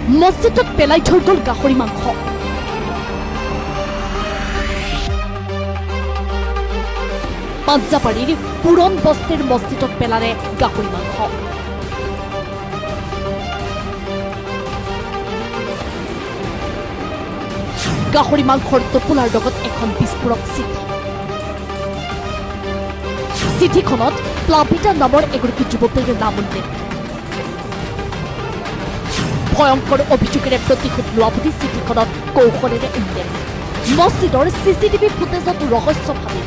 মছজিদত পেলাই থৈ গ'ল গাহৰি মাংস। পাঞ্জাবাৰীৰ পুৰণ বস্তিৰ মছজিদত পেলালে গাহৰি মাংস। গাহৰি মাংসৰ টোপোলাৰ লগত এখন বিস্ফোৰক চিঠি। চিঠিখনত প্লাবিতা নামৰ এগৰাকী যুৱতীৰ নাম উল্লেখ। ভয়ংকৰ অভিযোগেৰে প্ৰতিশোধ লোৱা বুলি চিঠিখনত কৌশলেৰে উল্লেখ। মছজিদৰ চিচিটিভি ফুটেজত ৰহস্যভাৱে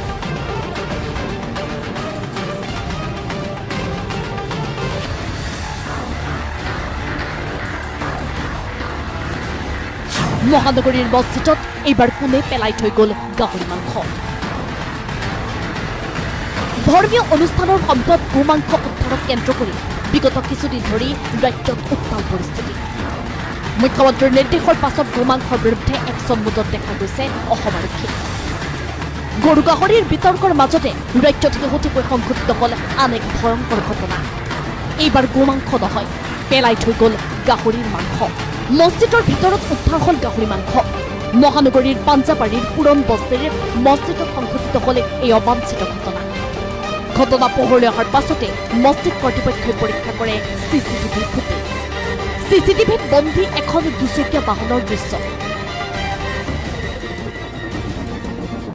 মহানগৰীৰ মছজিদত এইবাৰ কোনে পেলাই থৈ গ'ল গাহৰি মাংস। ধৰ্মীয় অনুষ্ঠানৰ সময়ত গোমাংস উদ্ধাৰক কেন্দ্ৰ কৰি বিগত কিছুদিন ধৰি ৰাজ্যত উত্তাল পৰিস্থিতি। মুখ্যমন্ত্ৰীৰ নিৰ্দেশৰ পাছত গোমাংসৰ বিৰুদ্ধে একশ্যন মুডত দেখা গৈছে অসম আৰক্ষী। গৰু গাহৰিৰ বিতৰ্কৰ মাজতে ৰাজ্যত শেহতীয়াকৈ সংঘটিত হ'ল আন এক ভয়ংকৰ ঘটনা। এইবাৰ গোমাংস নহয়, পেলাই থৈ গ'ল গাহৰিৰ মাংস। মছজিদৰ ভিতৰত উদ্ধাৰ হ'ল গাহৰি মাংস। মহানগৰীৰ পাঞ্জাবাৰীৰ পুৰণ বস্তিৰ মছজিদত সংঘটিত হ'ল এই অবাঞ্ছিত ঘটনা। ঘটনা পোহৰলৈ অহাৰ পাছতে মছজিদ কৰ্তৃপক্ষই পৰীক্ষা কৰে চিচিটিভি ফুটেজ। চিচিটিভিত বন্দী এখন দুচকীয়া বাহনৰ দৃশ্য।